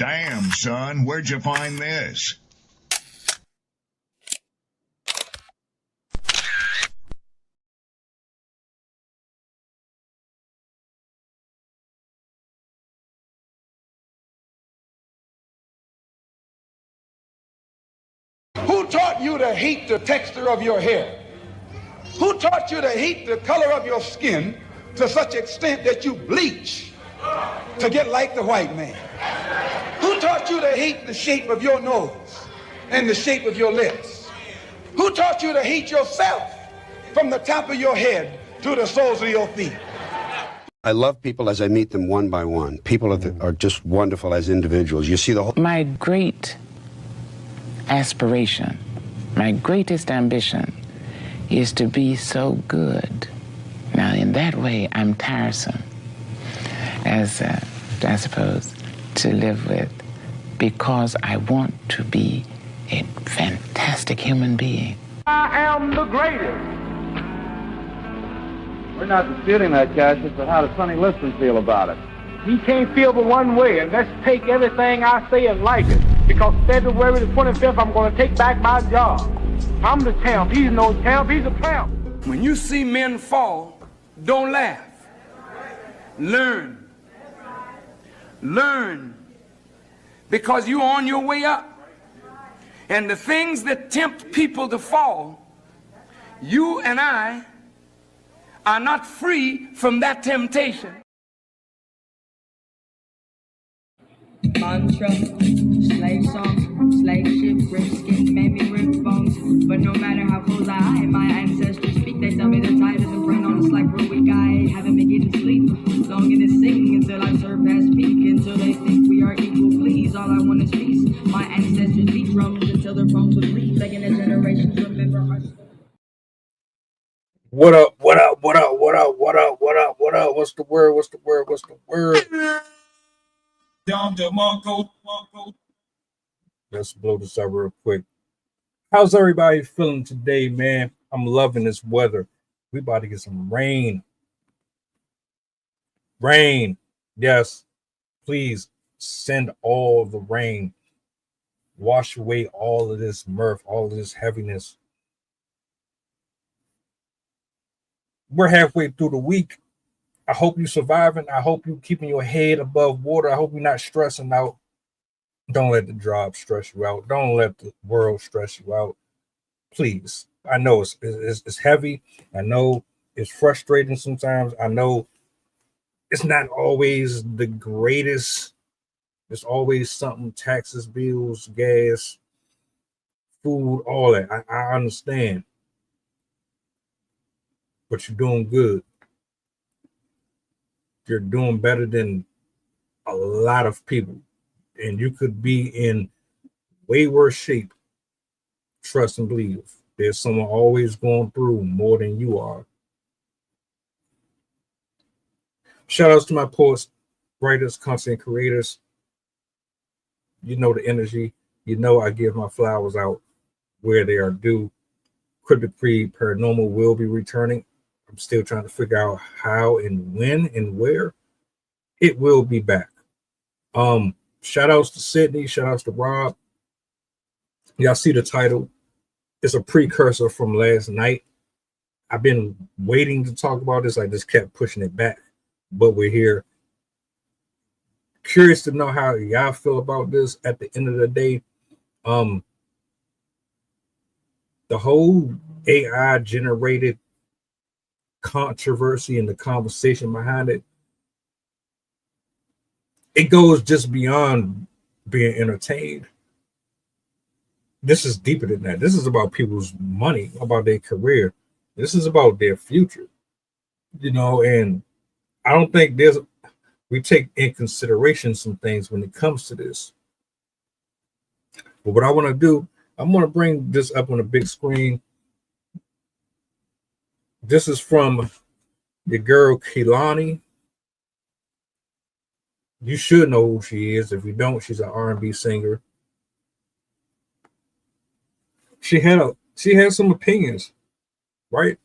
Damn, son, where'd you find this? Who taught you to hate the texture of your hair? Who taught you to hate the color of your skin to such extent that you bleach to get like the white man? Who taught you to hate the shape of your nose and the shape of your lips? Who taught you to hate yourself from the top of your head to the soles of your feet? I love people as I meet them one by one. People are just wonderful as individuals. You see the whole... My great aspiration, my greatest ambition is to be so good. Now, in that way, I'm tiresome, as I suppose, to live with, because I want to be a fantastic human being. I am the greatest. We're not disputing that, guys. It's how does Sonny Liston feel about it? He can't feel but one way, and let's take everything I say and like it. Because February the 25th, I'm going to take back my job. I'm the champ. He's no champ. He's a tramp. When you see men fall, don't laugh. Learn. Learn. Because you're on your way up. And the things that tempt people to fall, you and I are not free from that temptation. Mantra, slave song, slave ship, rip skin, made me rip bones. But no matter how close I hide, my ancestors speak. They tell me the tide isn't print on us like we're weak. I haven't been getting sleep, longing to sing until I surpass peak. Until they think we are equal, please. All I want is peace. My ancestors beat drums until their bones would bleed, begging their generations remember us. What up? What up? What up? What up? What up? What up? What up? What's the word? What's the word? What's the word? Let's blow this up real quick. How's everybody feeling today, man? I'm loving this weather. We about to get some rain. Rain. Yes. Please send all the rain. Wash away all of this mirth, all of this heaviness. We're halfway through the week. I hope you're surviving. I hope you're keeping your head above water. I hope you're not stressing out. Don't let the job stress you out. Don't let the world stress you out. Please. I know it's heavy. I know it's frustrating sometimes. I know it's not always the greatest. There's always something, taxes, bills, gas, food, all that. I understand. But you're doing good. You're doing better than a lot of people. And you could be in way worse shape. Trust and believe. There's someone always going through more than you are. Shout outs to my poets, writers, content creators. You know the energy. You know I give my flowers out where they are due. Cryptic Creed Paranormal will be returning. I'm still trying to figure out how and when and where. It will be back. Shout outs to Sydney. Shout outs to Rob. Y'all see the title. It's a precursor from last night. I've been waiting to talk about this. I just kept pushing it back. But we're here. Curious to know how y'all feel about this at the end of the day. The whole AI generated controversy and the conversation behind it, it goes just beyond being entertained. This is deeper than that. This is about people's money, about their career. This is about their future, and I don't think we take in consideration some things when it comes to this. But what I want to do, I'm going to bring this up on a big screen. This is from the girl Kehlani. You should know who she is. If you don't, she's an R&B singer. She had some opinions, right?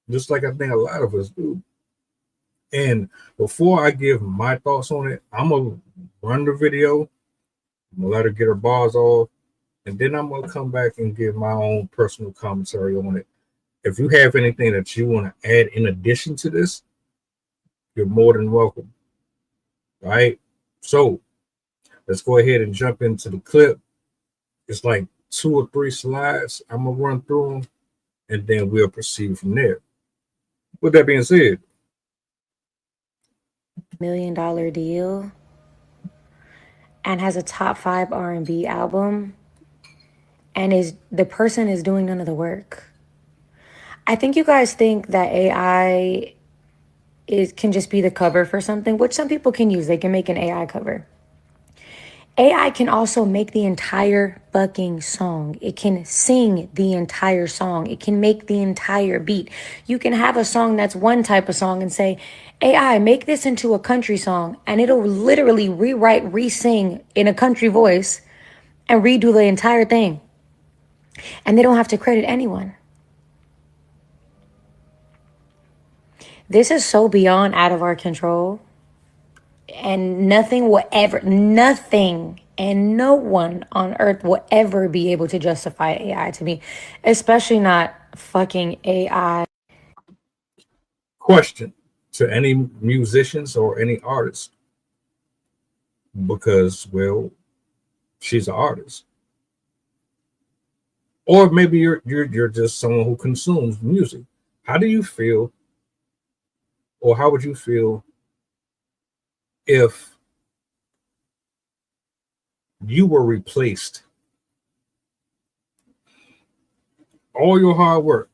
Just like I think a lot of us do. And before I give my thoughts on it, I'm gonna run the video I'm gonna let her get her bars off, and then I'm gonna come back and give my own personal commentary on it. If you have anything that you want to add in addition to this, you're more than welcome. All right. So let's go ahead and jump into the clip. It's like 2 or 3 slides. I'm gonna run through them, and then we'll proceed from there. With that being said, $1 million deal and has a top 5 R&B album, and the person is doing none of the work. I think you guys think that AI can just be the cover for something, which some people can use. They can make an AI cover. AI can also make the entire fucking song. It can sing the entire song. It can make the entire beat. You can have a song that's one type of song and say, AI, make this into a country song, and it'll literally rewrite, re-sing in a country voice and redo the entire thing. And they don't have to credit anyone. This is so beyond out of our control. And nothing and no one on earth will ever be able to justify AI to me, especially not fucking AI. question to any musicians or any artists, because, well, she's an artist. Or maybe you're just someone who consumes music. How do you feel, or how would you feel if you were replaced? All your hard work,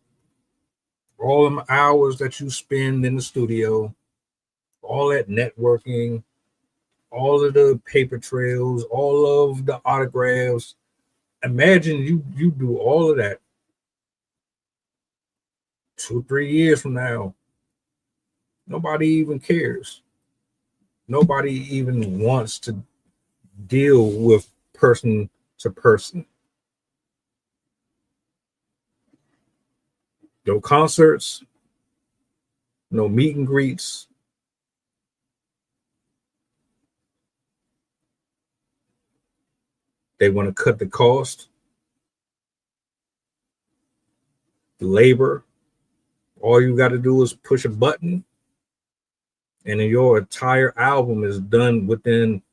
all them hours that you spend in the studio, all that networking, all of the paper trails, all of the autographs. Imagine you do all of that 2-3 years from now. Nobody even cares. Nobody even wants to deal with person to person. No concerts, no meet and greets. They want to cut the cost, the labor. All you got to do is push a button, and then your entire album is done within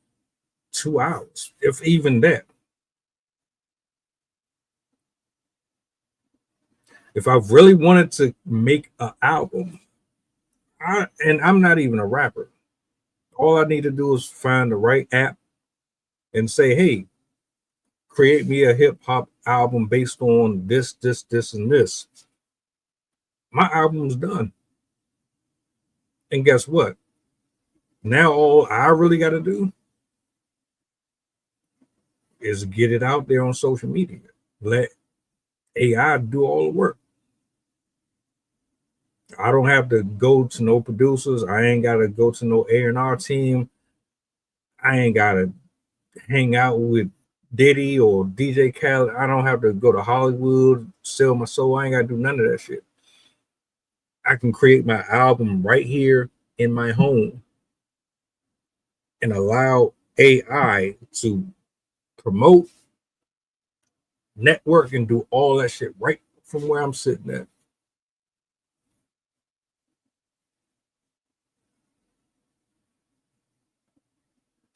2 hours, if even that. If I really wanted to make an album, and I'm not even a rapper, all I need to do is find the right app and say, hey, create me a hip hop album based on this, and this. My album's done. And guess what? Now all I really got to do is get it out there on social media. Let AI do all the work. I don't have to go to no producers. I ain't got to go to no A&R team. I ain't got to hang out with Diddy or DJ Khaled. I don't have to go to Hollywood, sell my soul. I ain't got to do none of that shit. I can create my album right here in my home and allow AI to promote, network, and do all that shit right from where I'm sitting at.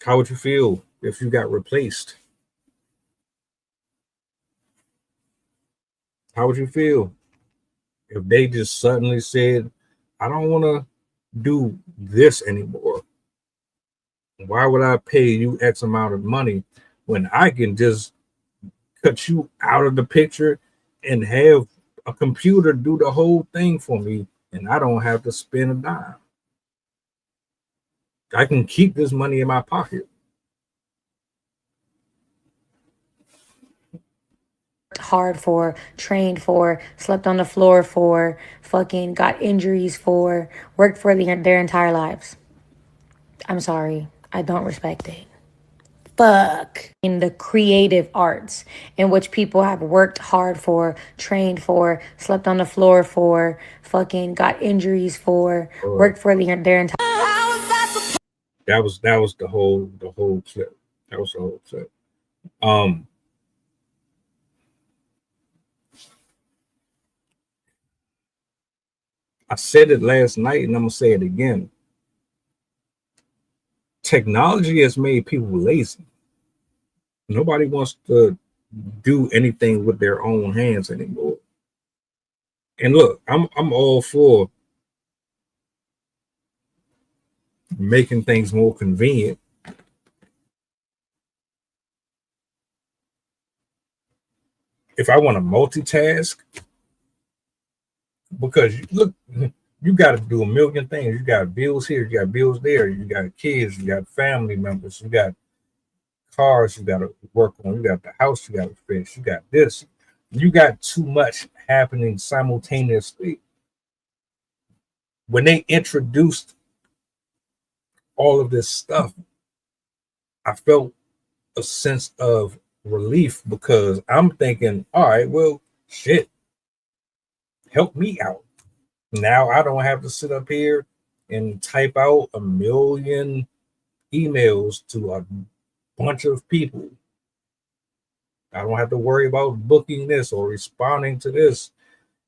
How would you feel if you got replaced? How would you feel if they just suddenly said, I don't want to do this anymore? Why would I pay you X amount of money when I can just cut you out of the picture and have a computer do the whole thing for me, and I don't have to spend a dime? I can keep this money in my pocket. Hard for, trained for, slept on the floor for, fucking got injuries for, worked for their entire lives. I'm sorry, I don't respect it. Fuck. In the creative arts, in which people have worked hard for, trained for, slept on the floor for, fucking got injuries for, worked for their entire. That was the whole clip. That was the whole clip. I said it last night and I'm gonna say it again. Technology has made people lazy. Nobody wants to do anything with their own hands anymore. And look, I'm all for making things more convenient. If I want to multitask, because look, you got to do a million things. You got bills here, you got bills there, you got kids, you got family members, you got cars you got to work on, you got the house you got to fix, you got this. You got too much happening simultaneously. When they introduced all of this stuff, I felt a sense of relief because I'm thinking, all right, well, shit, help me out. Now I don't have to sit up here and type out a million emails to a bunch of people. I don't have to worry about booking this or responding to this.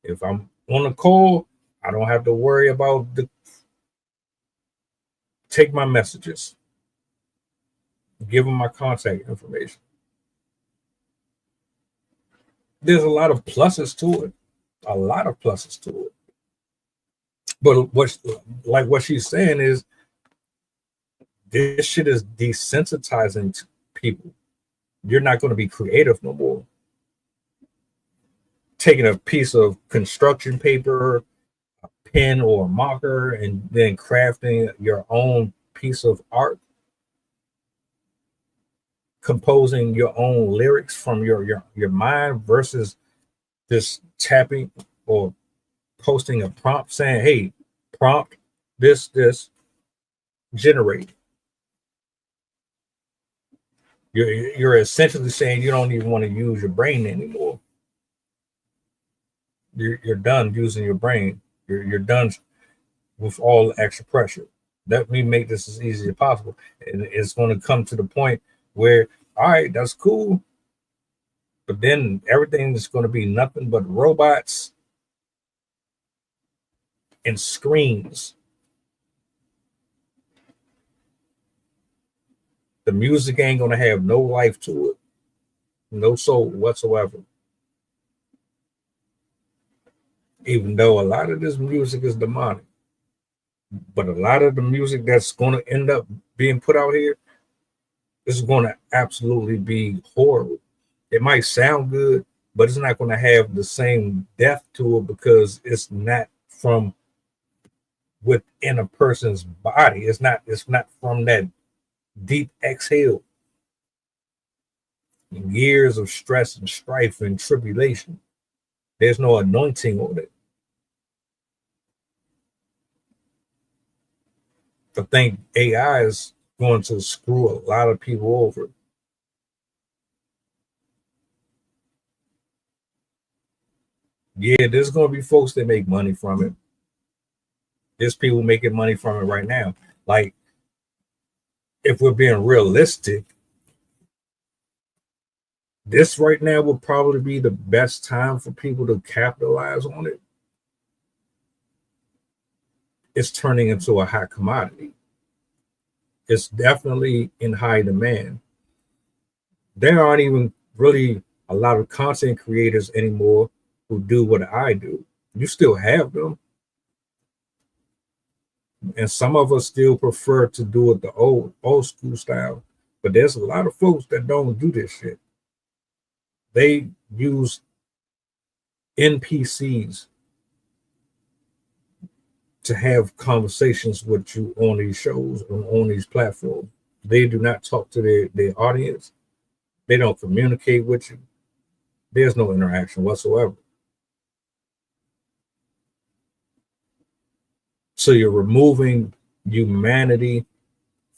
If I'm on a call, I don't have to worry about take my messages, give them my contact information. There's a lot of pluses to it, a lot of pluses to it. But what she's saying is this shit is desensitizing to people. You're not going to be creative no more. Taking a piece of construction paper, a pen or a marker, and then crafting your own piece of art, composing your own lyrics from your mind versus just tapping or posting a prompt saying, hey, prompt this, generate. You're essentially saying you don't even want to use your brain anymore. You're done using your brain. You're done with all the extra pressure. Let me make this as easy as possible. And it's going to come to the point where, all right, that's cool. But then everything is going to be nothing but robots and screens. The music ain't going to have no life to it, no soul whatsoever. Even though a lot of this music is demonic, but a lot of the music that's going to end up being put out here is going to absolutely be horrible. It might sound good, but it's not going to have the same depth to it because it's not from within a person's body. It's not from that deep exhale. Years of stress and strife and tribulation. There's no anointing on it. I think AI is going to screw a lot of people over. Yeah, there's going to be folks that make money from it. There's people making money from it right now. Like, if we're being realistic, this right now would probably be the best time for people to capitalize on it. It's turning into a hot commodity. It's definitely in high demand. There aren't even really a lot of content creators anymore who do what I do. You still have them. And some of us still prefer to do it the old school style. But there's a lot of folks that don't do this shit. They use NPCs to have conversations with you on these shows and on these platforms. They do not talk to their audience. They don't communicate with you. There's no interaction whatsoever. So you're removing humanity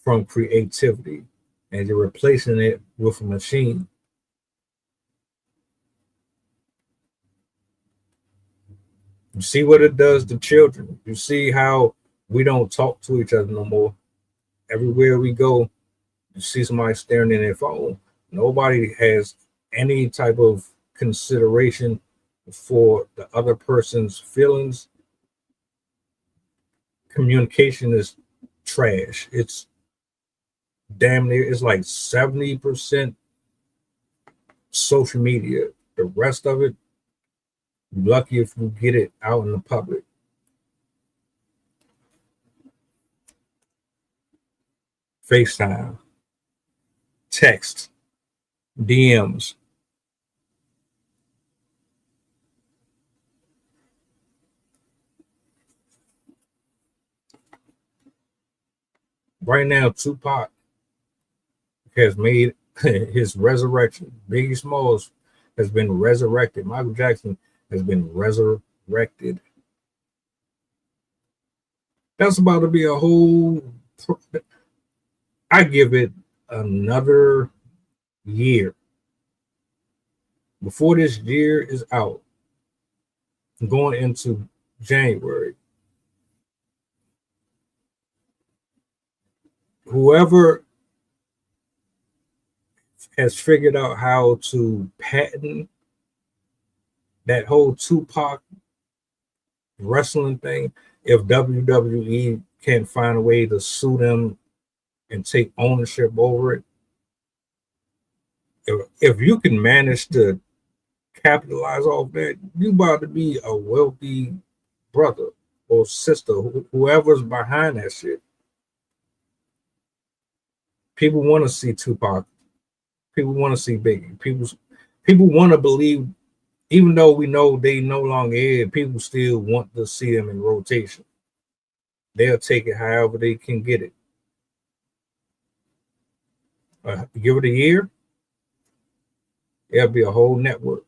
from creativity and you're replacing it with a machine. You see what it does to children. You see how we don't talk to each other no more. Everywhere we go, you see somebody staring in their phone. Nobody has any type of consideration for the other person's feelings. Communication is trash. It's damn near, it's like 70% social media. The rest of it, you're lucky if you get it out in the public. FaceTime, text, DMs. Right now, Tupac has made his resurrection. Biggie Smalls has been resurrected. Michael Jackson has been resurrected. That's about to be a whole. I give it another year. Before this year is out, going into January, whoever has figured out how to patent that whole Tupac wrestling thing, if WWE can't find a way to sue them and take ownership over it, if you can manage to capitalize off that, you about to be a wealthy brother or sister, whoever's behind that shit. People want to see Tupac. People want to see Biggie. People want to believe, even though we know they no longer here, people still want to see them in rotation. They'll take it however they can get it. Give it a year, it'll be a whole network.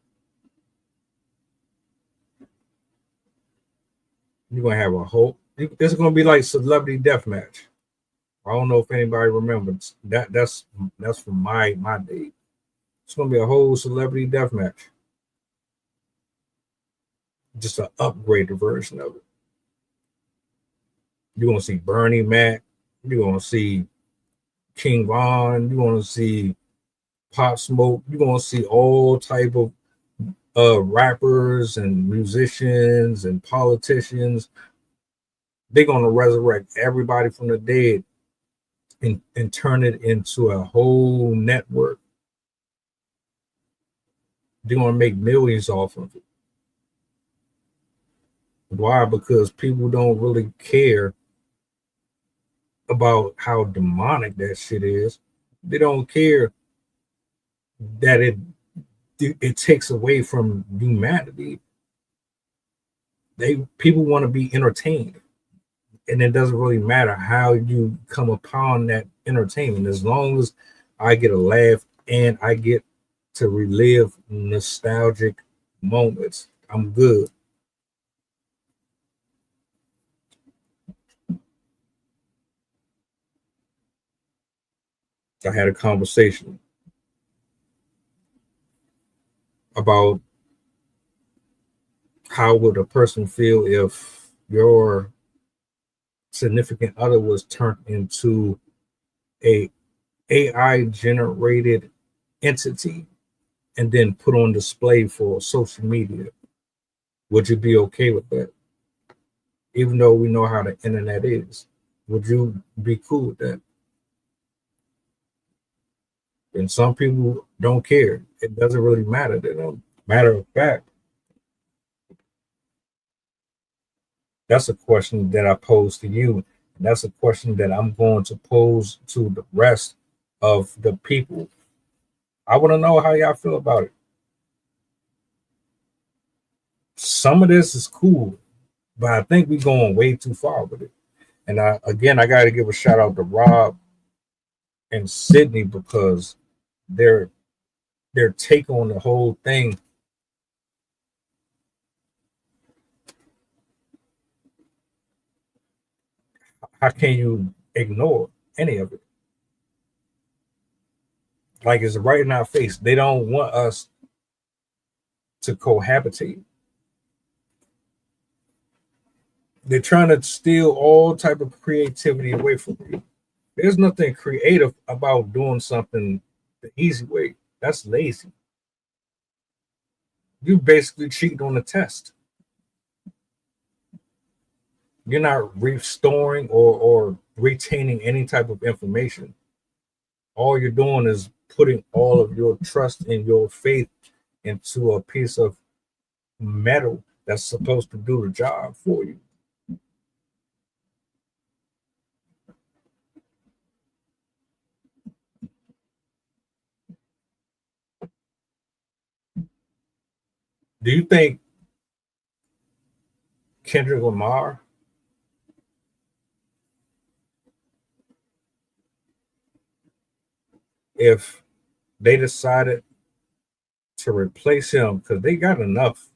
You're gonna have a whole. This is gonna be like Celebrity Deathmatch. I don't know if anybody remembers that. That's from my day. It's gonna be a whole Celebrity Deathmatch. Just an upgraded version of it. You're gonna see Bernie Mac. You're gonna see King Von. You're gonna see Pop Smoke. You're gonna see all type of rappers and musicians and politicians. They're gonna resurrect everybody from the dead and turn it into a whole network. They're gonna make millions off of it. Why? Because people don't really care about how demonic that shit is. They don't care that it takes away from humanity. People want to be entertained, and it doesn't really matter how you come upon that entertainment, as long as I get a laugh and I get to relive nostalgic moments, I'm good. I had a conversation about how would a person feel if your significant other was turned into a AI generated entity and then put on display for social media. Would you be okay with that? Even though we know how the internet is, would you be cool with that? And some people don't care. It doesn't really matter to them. Matter of fact, that's a question that I pose to you. And that's a question that I'm going to pose to the rest of the people. I want to know how y'all feel about it. Some of this is cool, but I think we're going way too far with it. And I got to give a shout out to Rob and Sydney, because their take on the whole thing. How can you ignore any of it? Like, it's right in our face. They don't want us to cohabitate. They're trying to steal all type of creativity away from you. There's nothing creative about doing something the easy way. That's lazy. You basically cheated on the test. You're not restoring or retaining any type of information. All you're doing is putting all of your trust and your faith into a piece of metal that's supposed to do the job for you. Do you think Kendrick Lamar if they decided to replace him, because they got enough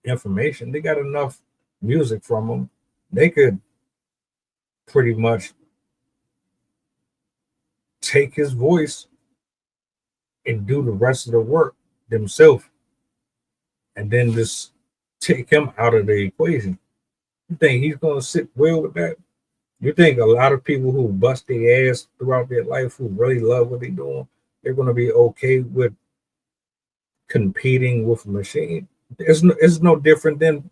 information, they got enough music from him, they could pretty much take his voice and do the rest of the work themselves and then just take him out of the equation? You think he's going to sit well with that? You think a lot of people who bust their ass throughout their life, who really love what they're doing, they're going to be okay with competing with a machine? It's no different than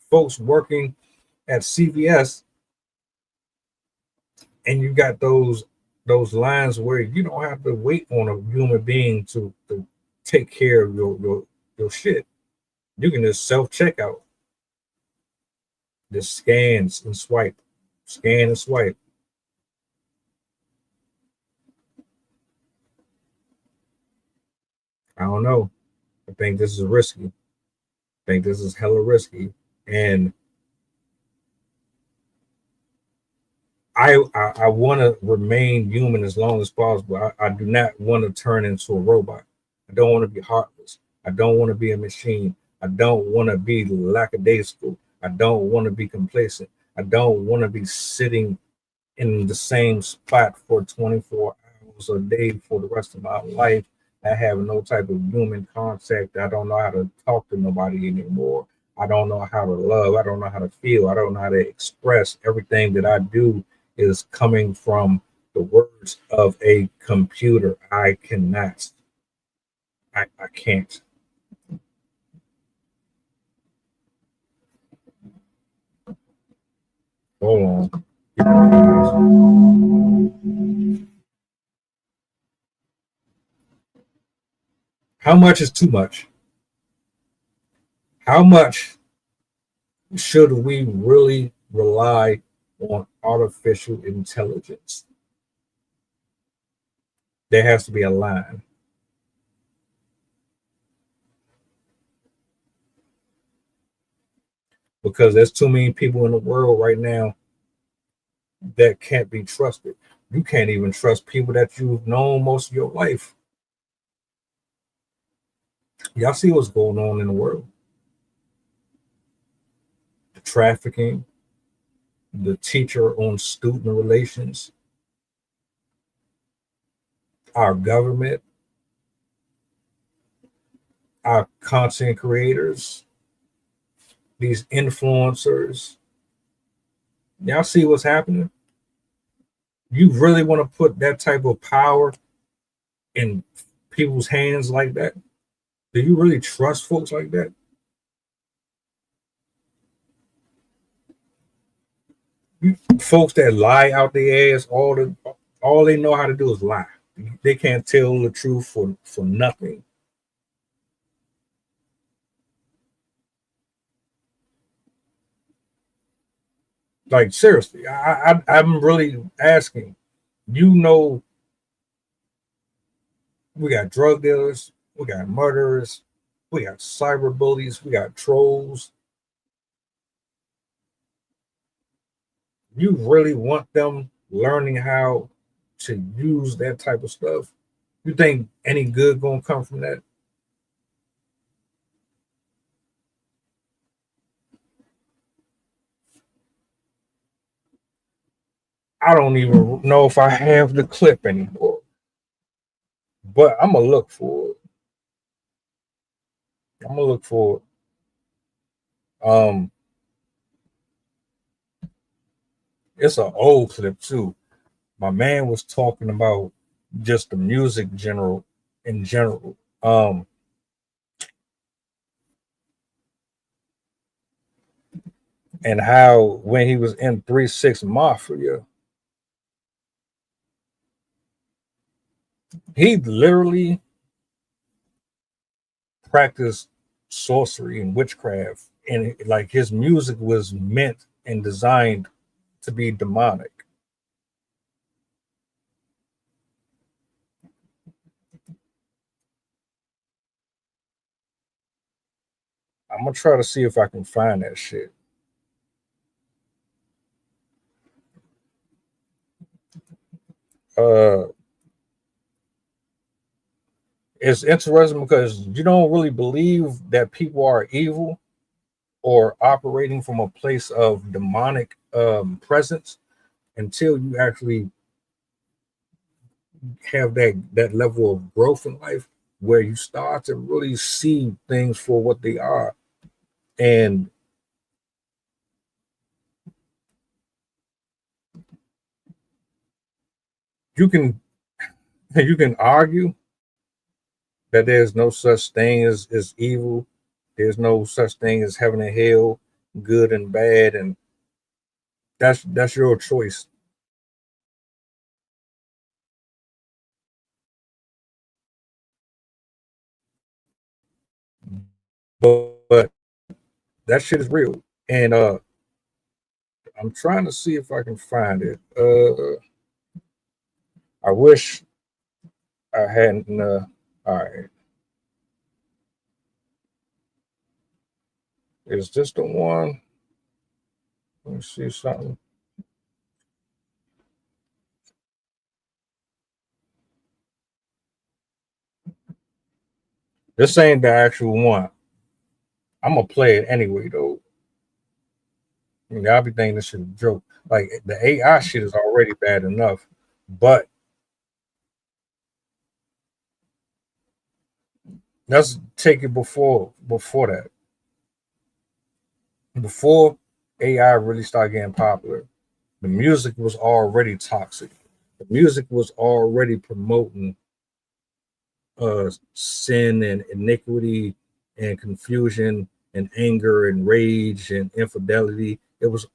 folks working at CVS, and you got those lines where you don't have to wait on a human being to take care of your shit. You can just self-checkout. Just scan and swipe. I don't know. I think this is risky. I think this is hella risky. And I want to remain human as long as possible. I do not want to turn into a robot. I don't want to be heartless. I don't want to be a machine. I don't want to be lackadaisical. I don't want to be complacent. I don't want to be sitting in the same spot for 24 hours a day for the rest of my life. I have no type of human contact. I don't know how to talk to nobody anymore. I don't know how to love. I don't know how to feel. I don't know how to express. Everything that I do is coming from the words of a computer. I cannot. I can't. Hold on. How much is too much? How much should we really rely on artificial intelligence? There has to be a line. Because there's too many people in the world right now that can't be trusted. You can't even trust people that you've known most of your life. Y'all see what's going on in the world? The trafficking, the teacher on student relations, our government, our content creators, these influencers. Y'all see what's happening? You really want to put that type of power in people's hands like that? Do you really trust folks like that? Folks that lie out their ass, all they know how to do is lie. They can't tell the truth for nothing. Like, seriously, I'm really asking. You know, we got drug dealers, we got murderers, we got cyber bullies, we got trolls. You really want them learning how to use that type of stuff? You think any good gonna come from that? I don't even know if I have the clip anymore, but I'm gonna look for it. It's an old clip too. My man was talking about just the music general in general. And how when he was in 3-6 Mafia, he literally practiced sorcery and witchcraft, and like his music was meant and designed to be demonic. I'm gonna try to see if I can find that shit. It's interesting because you don't really believe that people are evil or operating from a place of demonic presence until you actually have that level of growth in life where you start to really see things for what they are. And you can argue that there's no such thing as evil. There's no such thing as heaven and hell, good and bad, and that's your choice. But that shit is real. And I'm trying to see if I can find it. I wish I hadn't all right. Is this the one? Let me see something. This ain't the actual one. I'm gonna play it anyway though. I mean, I'll be thinking this shit is a joke. Like the AI shit is already bad enough, but let's take it before that. Before AI really started getting popular, the music was already toxic. The music was already promoting sin and iniquity and confusion and anger and rage and infidelity. It was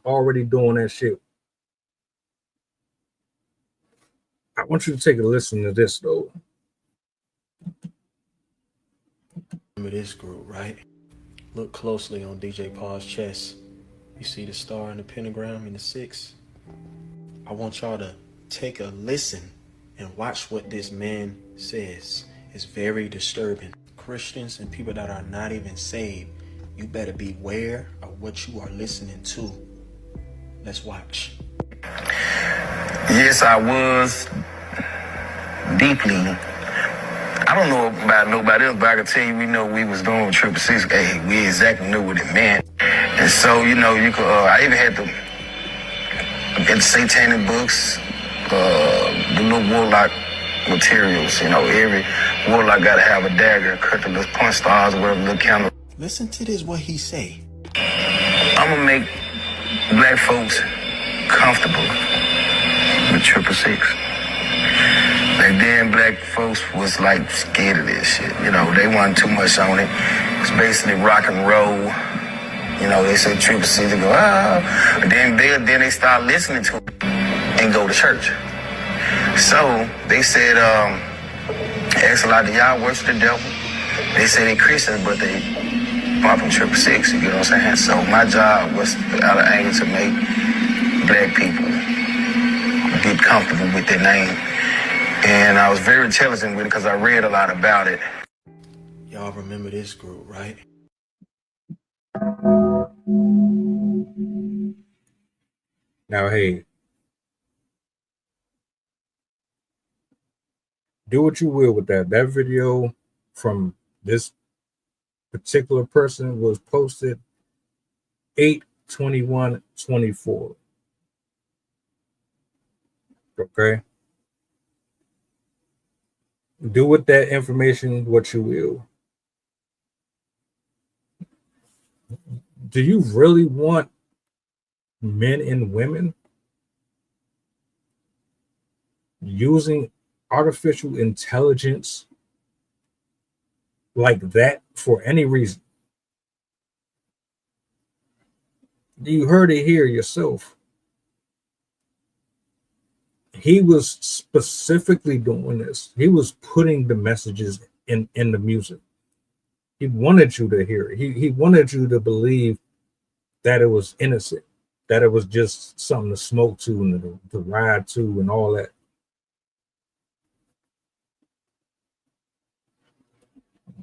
already doing that shit. I want you to take a listen to this though. Remember this group, right? Look closely on DJ Paul's chest. You see the star and the pentagram and the 6? I want y'all to take a listen and watch what this man says. It's very disturbing. Christians and people that are not even saved, you better beware of what you are listening to. Let's watch. Yes, I was deeply. I don't know about nobody else, but I can tell you, we was doing with 666. Hey, we exactly knew what it meant. And so, you could, I even had to get the satanic books, the little warlock materials. Every warlock got to have a dagger, cut the little punch stars or whatever, little candle. Listen to this, what he say. I'm going to make black folks comfortable with 666. Like then black folks was like scared of this shit. They wasn't too much on it. It's basically rock and roll. They say 666, they go, ah. But then they start listening to it and go to church. So they said, asked a lot of y'all worship the devil. They say they Christians, but they bumping 666, you know what I'm saying? So my job was out of anger to make black people get comfortable with their name. And I was very intelligent with it because I read a lot about it. Y'all remember this group, right? Now, hey, do what you will with that. That video from this particular person was posted 8/21/24. Okay? Do with that information what you will. Do you really want men and women using artificial intelligence like that for any reason. You heard it here yourself. He was specifically doing this. He was putting the messages in the music. He wanted you to hear it. He wanted you to believe that it was innocent, that it was just something to smoke to and to ride to and all that.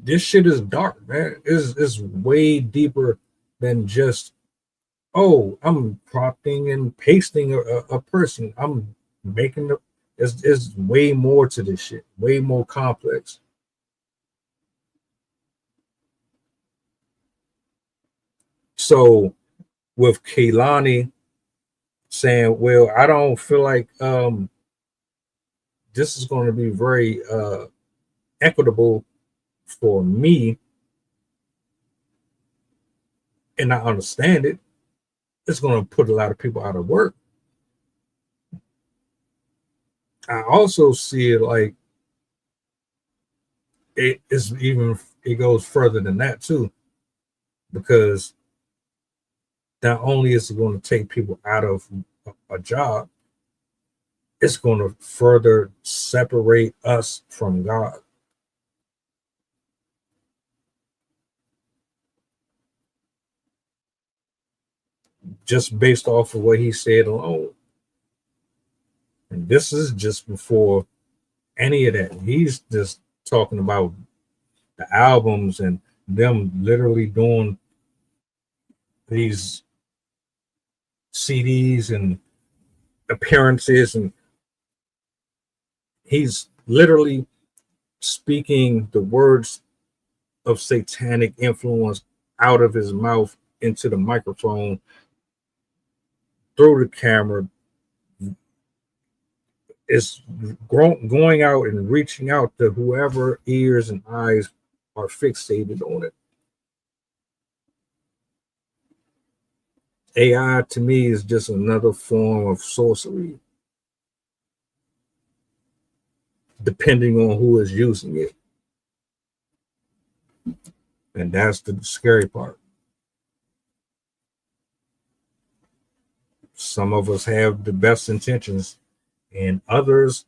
This shit is dark, man. It's way deeper than just, oh, I'm prompting and pasting a person. I'm making the, it's way more to this shit, way more complex. So with Kehlani saying, well, I don't feel like this is going to be very equitable for me, and I understand it, it's going to put a lot of people out of work. I also see it like it goes further than that too, because not only is it going to take people out of a job, it's going to further separate us from God. Just based off of what he said alone. And this is just before any of that. He's just talking about the albums and them literally doing these CDs and appearances, and he's literally speaking the words of satanic influence out of his mouth into the microphone through the camera. It's going out and reaching out to whoever ears and eyes are fixated on it. AI to me is just another form of sorcery, depending on who is using it. And that's the scary part. Some of us have the best intentions, and others,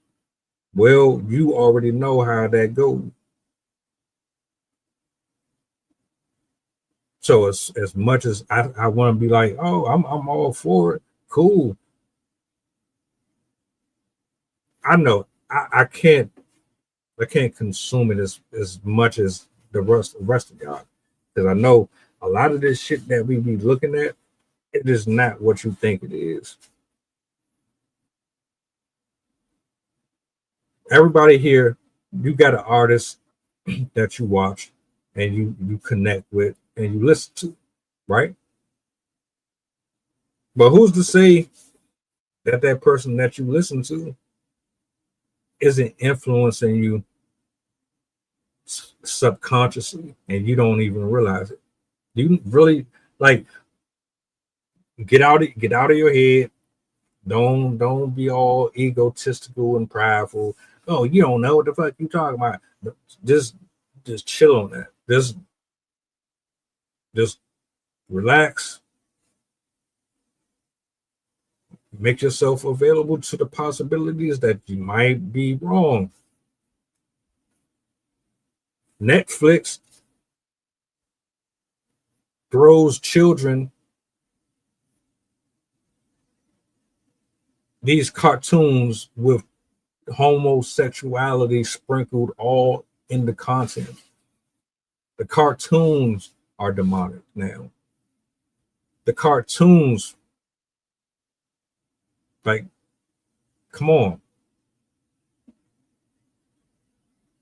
well, you already know how that goes. So as much as I want to be like, oh, I'm all for it, cool. I know I can't consume it as much as the rest of y'all, because I know a lot of this shit that we be looking at, it is not what you think it is. Everybody here, you got an artist that you watch and you connect with and you listen to, right? But who's to say that person that you listen to isn't influencing you subconsciously and you don't even realize it? You really, like, get out of your head. Don't be all egotistical and prideful. Oh, you don't know what the fuck you talking about. Just chill on that. Just relax. Make yourself available to the possibilities that you might be wrong. Netflix throws children these cartoons with homosexuality sprinkled all in the content. The cartoons are demonic now. The cartoons, like, come on.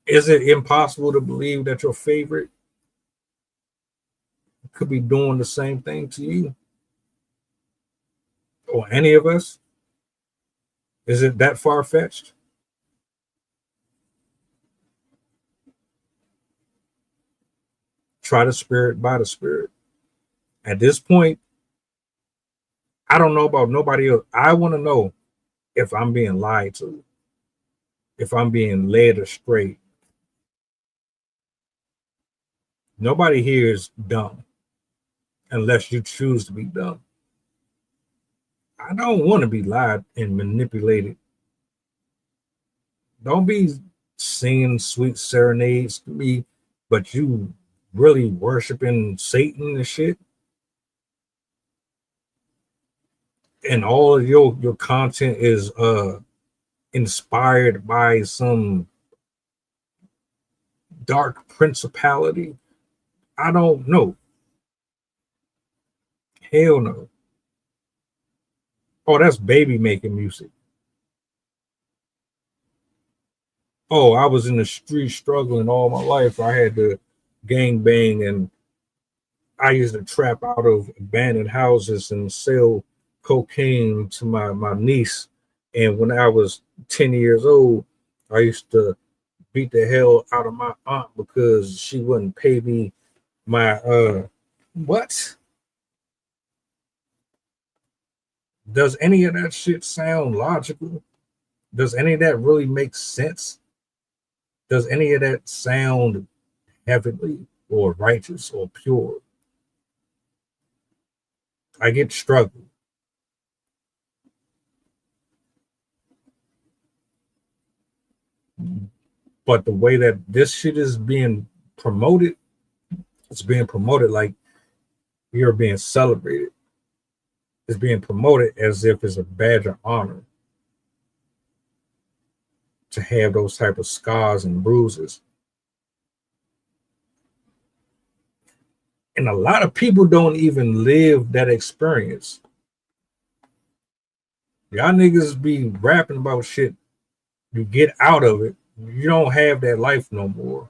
Is it impossible to believe that your favorite could be doing the same thing to you? Or any of us? Is it that far-fetched? Try the spirit by the spirit. At this point, I don't know about nobody else. I want to know if I'm being lied to. if I'm being led astray. Nobody here is dumb unless you choose to be dumb. I don't want to be lied and manipulated. Don't be singing sweet serenades to me, but you really worshiping Satan and shit. And all of your content is inspired by some dark principality. I don't know. Hell no. Oh, that's baby making music. Oh, I was in the street struggling all my life. I had to gang bang, and I used to trap out of abandoned houses and sell cocaine to my niece. And when I was 10 years old, I used to beat the hell out of my aunt because she wouldn't pay me my what? Does any of that shit sound logical? Does any of that really make sense? Does any of that sound heavenly or righteous or pure? I get struggle. But the way that this shit is being promoted, it's being promoted like you're being celebrated. It's being promoted as if it's a badge of honor to have those type of scars and bruises. And a lot of people don't even live that experience. Y'all niggas be rapping about shit. You get out of it. You don't have that life no more.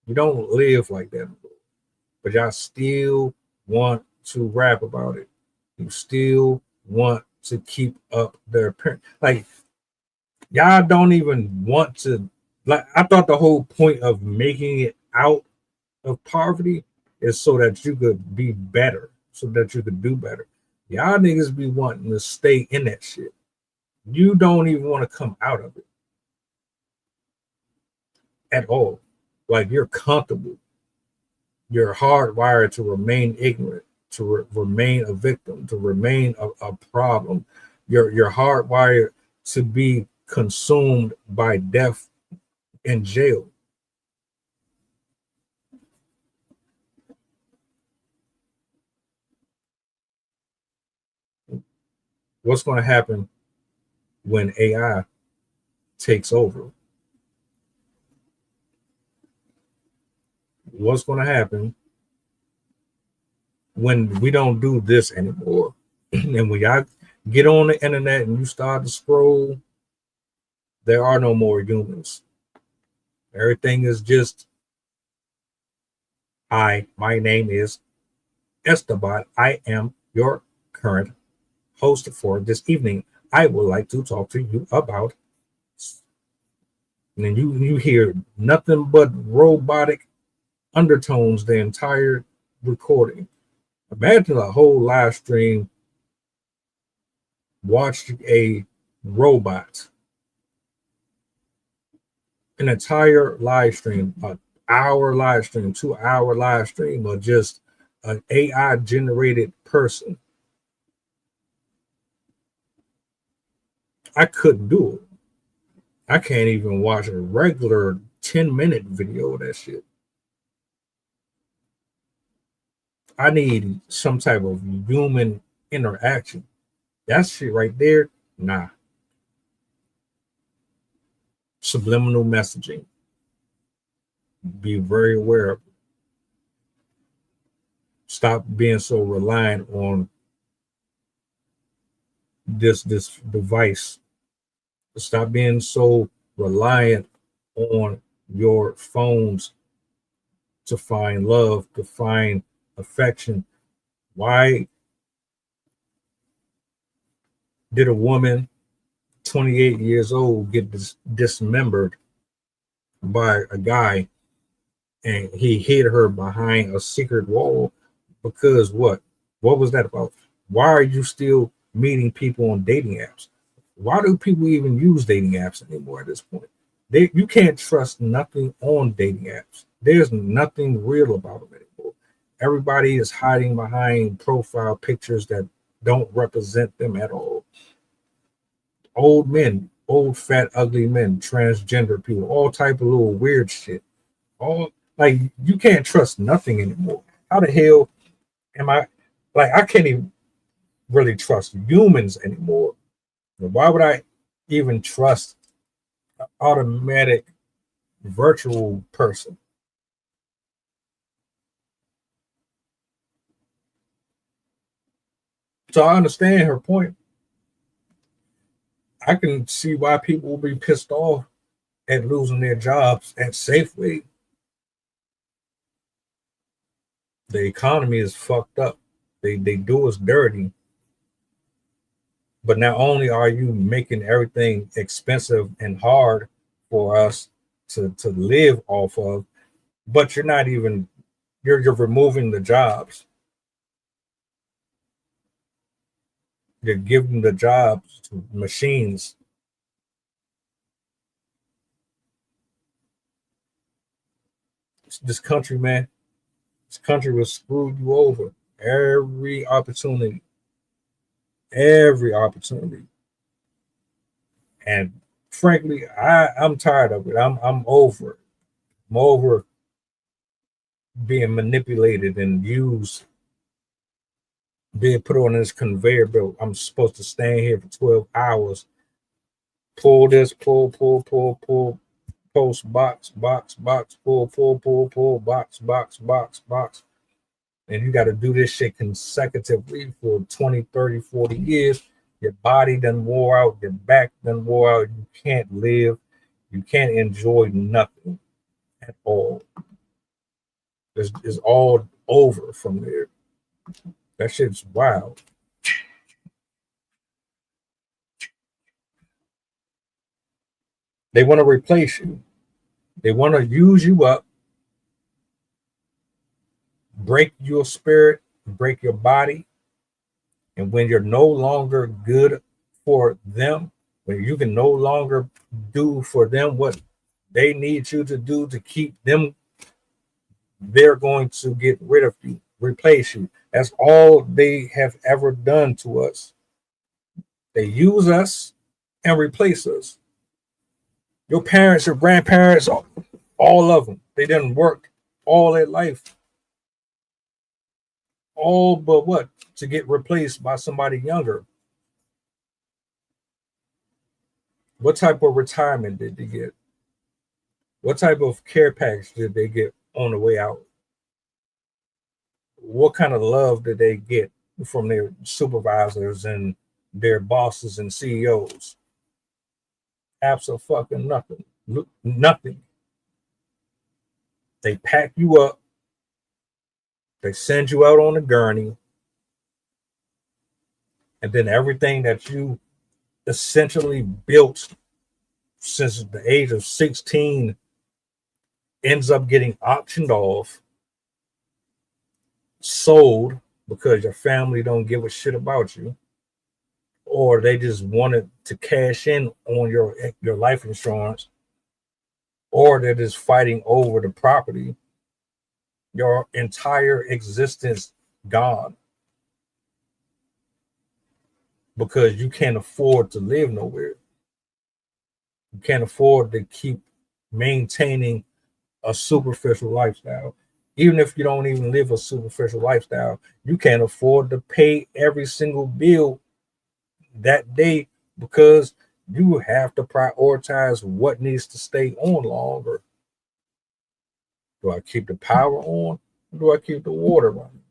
You don't live like that no more. But y'all still want to rap about it. You still want to keep up their appearance. Like, y'all don't even want to, like, I thought the whole point of making it out of poverty is so that you could be better, so that you could do better. Y'all niggas be wanting to stay in that shit. You don't even want to come out of it at all. Like, you're comfortable. You're hardwired to remain ignorant, to remain a victim, to remain a problem. You're hardwired to be consumed by death and jail. What's going to happen when AI takes over? What's going to happen when we don't do this anymore? And when y'all get on the internet and you start to scroll, there are no more humans. Everything is just, my name is Esteban. I am your current host for this evening. I would like to talk to you about, and then you hear nothing but robotic undertones the entire recording. Imagine a whole live stream watching a robot, an entire live stream, an hour live stream, 2 hour live stream of just an AI generated person. I couldn't do it. I can't even watch a regular 10-minute video of that shit. I need some type of human interaction. That shit right there, nah. Subliminal messaging. Be very aware of it. Stop being so reliant on this device. Stop being so reliant on your phones to find love, to find affection. Why did a woman 28 years old get dismembered by a guy and he hid her behind a secret wall? Because what was that about? Why are you still meeting people on dating apps? Why do people even use dating apps anymore at this point? You can't trust nothing on dating apps. There's nothing real about them anymore. Everybody is hiding behind profile pictures that don't represent them at all. Old men, old fat ugly men, transgender people, all type of little weird shit. All like you can't trust nothing anymore. How the hell am I? Like I can't even really trust humans anymore. Why would I even trust an automatic virtual person? So I understand her point. I can see why people will be pissed off at losing their jobs at Safeway. The economy is fucked up. They do us dirty. But not only are you making everything expensive and hard for us to live off of, but you're not even you're removing the jobs. You're giving the jobs to machines. This country, man, this country will screw you over every opportunity. Every opportunity. And frankly, I'm tired of it. I'm over it. I'm over being manipulated and used, being put on this conveyor belt. I'm supposed to stand here for 12 hours, pull this, pull, post, box, pull, box. And you got to do this shit consecutively for 20, 30, 40 years. Your body done wore out. Your back done wore out. You can't live. You can't enjoy nothing at all. It's all over from there. That shit's wild. They want to replace you. They want to use you up, break your spirit, break your body. And when you're no longer good for them, when you can no longer do for them what they need you to do to keep them, they're going to get rid of you, replace you. That's all they have ever done to us. They use us and replace us. Your parents, your grandparents, all of them, they didn't work all their life. All but what? To get replaced by somebody younger. What type of retirement did they get? What type of care package did they get on the way out? What kind of love did they get from their supervisors and their bosses and CEOs? Absolutely nothing. Nothing. They pack you up. They send you out on a gurney. And then everything that you essentially built since the age of 16 ends up getting auctioned off, sold because your family don't give a shit about you, or they just wanted to cash in on your life insurance, or they're just fighting over the property. Your entire existence gone because you can't afford to live nowhere. You can't afford to keep maintaining a superficial lifestyle. Even if you don't even live a superficial lifestyle, you can't afford to pay every single bill that day because you have to prioritize what needs to stay on longer. Do I keep the power on or do I keep the water running?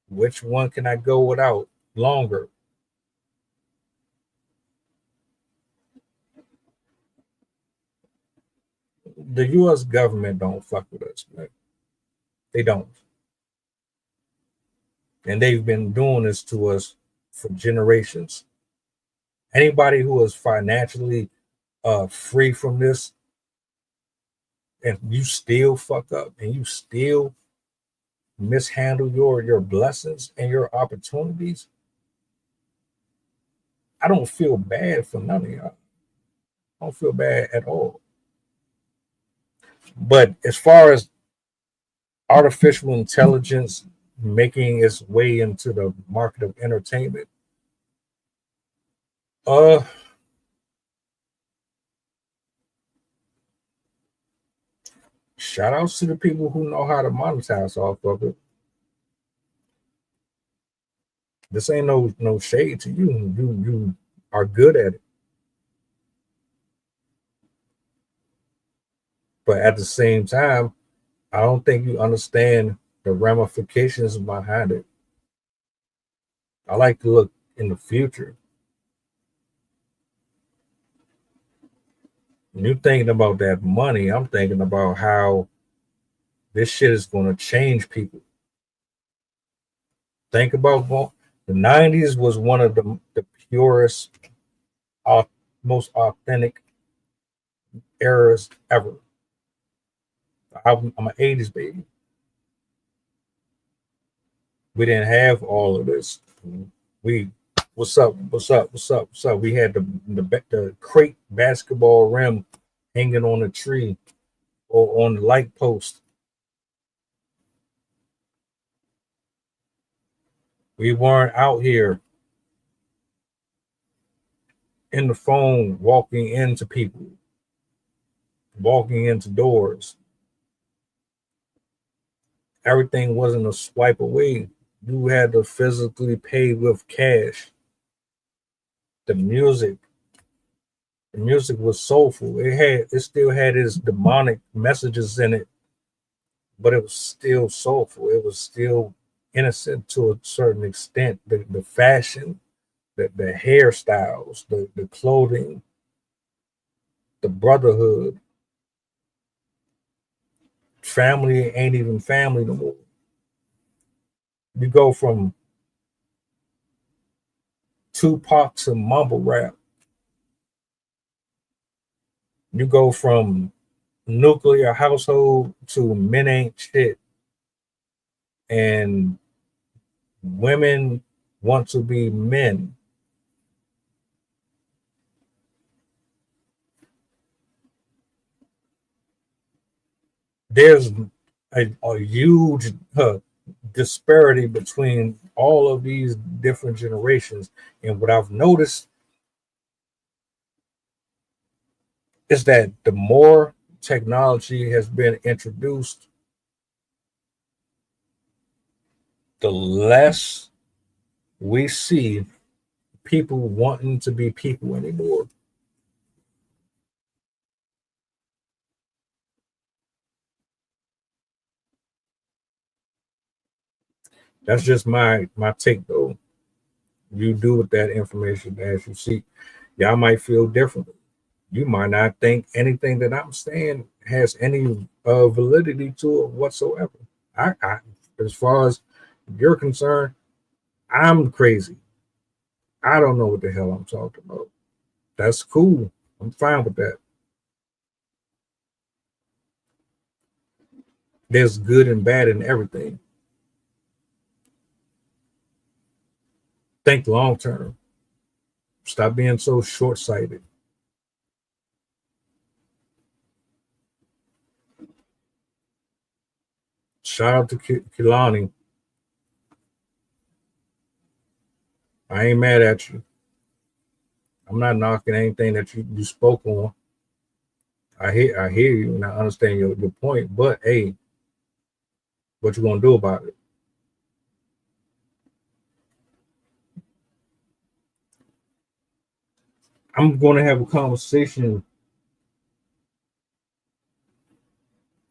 Which one can I go without longer? The U.S. government don't fuck with us, man. They don't. And they've been doing this to us for generations. Anybody who is financially free from this and you still fuck up and you still mishandle your blessings and your opportunities, I don't feel bad for none of y'all. I don't feel bad at all. But as far as artificial intelligence making its way into the market of entertainment, shout outs to the people who know how to monetize off of it. This ain't no shade to you. You are good at it. But at the same time, I don't think you understand the ramifications behind it. I like to look in the future. When you're thinking about that money, I'm thinking about how this shit is going to change people. Think about the 90s was one of the purest, most authentic eras ever. I'm an 80s baby. We didn't have all of this. What's up? We had the crate basketball rim hanging on a tree or on the light post. We weren't out here in the phone walking into people, walking into doors. Everything wasn't a swipe away. You had to physically pay with cash. The music was soulful. It still had its demonic messages in it, but it was still soulful. It was still innocent to a certain extent. The fashion, the hairstyles, the clothing, the brotherhood. Family ain't even family no more. You go from Tupac to mumble rap. You go from nuclear household to men ain't shit. And women want to be men. There's a huge disparity between all of these different generations. And what I've noticed is that the more technology has been introduced, the less we see people wanting to be people anymore. That's just my take, though. You do with that information as you see. Y'all might feel differently. You might not think anything that I'm saying has any validity to it whatsoever. I, as far as you're concerned, I'm crazy. I don't know what the hell I'm talking about. That's cool. I'm fine with that. There's good and bad in everything. Think long term. Stop being so short-sighted. Shout out to Kehlani. I ain't mad at you. I'm not knocking anything that you spoke on. I hear you and I understand your point, but hey, what you gonna do about it? I'm gonna have a conversation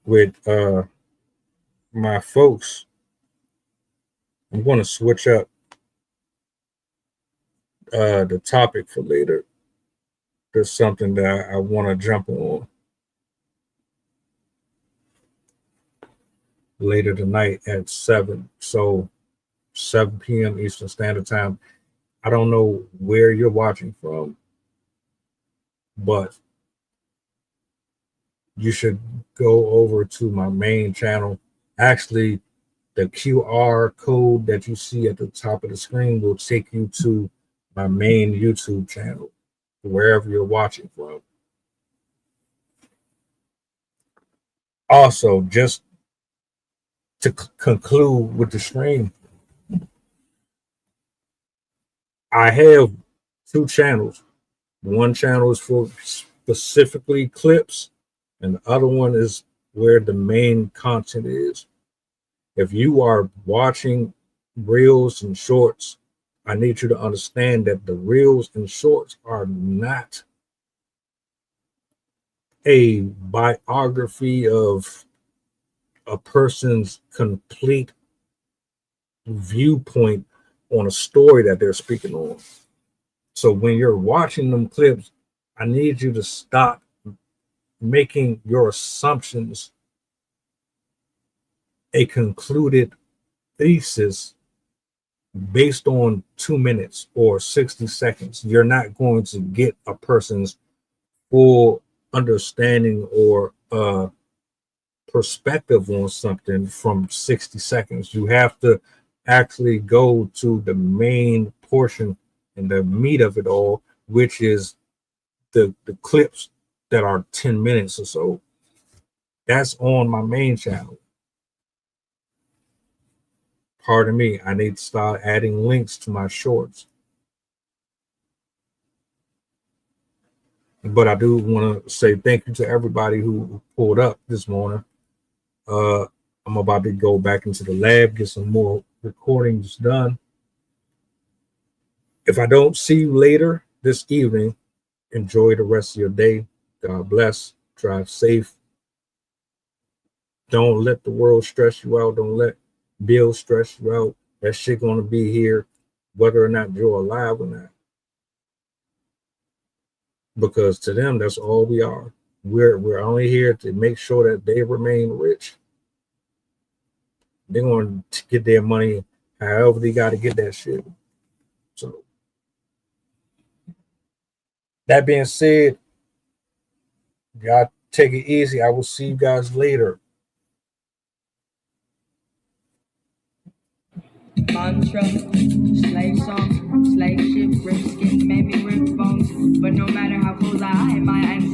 with my folks. I'm gonna switch up the topic for later. There's something that I want to jump on later tonight at 7. So 7 p.m. Eastern Standard Time. I don't know where you're watching from, but you should go over to my main channel. Actually, the QR code that you see at the top of the screen will take you to my main YouTube channel, wherever you're watching from. Also, just to conclude with the stream, I have 2 channels. One channel is for specifically clips, and the other one is where the main content is. If you are watching reels and shorts, I need you to understand that the reels and shorts are not a biography of a person's complete viewpoint on a story that they're speaking on. So when you're watching them clips, I need you to stop making your assumptions a concluded thesis based on 2 minutes or 60 seconds. You're not going to get a person's full understanding or perspective on something from 60 seconds. You have to actually go to the main portion and the meat of it all, which is the clips that are 10 minutes or so. That's on my main channel. Pardon me, I need to start adding links to my shorts. But I do want to say thank you to everybody who pulled up this morning. I'm about to go back into the lab, get some more recordings done. If I don't see you later this evening, enjoy the rest of your day. God bless. Drive safe. Don't let the world stress you out. Don't let bills stress you out. That shit gonna be here, whether or not you're alive or not. Because to them, that's all we are. We're only here to make sure that they remain rich. They're going to get their money however they got to get that shit. So that being said, y'all take it easy. I will see you guys later. Mantra, slave song, slave ship, rip skin, made me rip bones. But no matter how close I am, my ancestors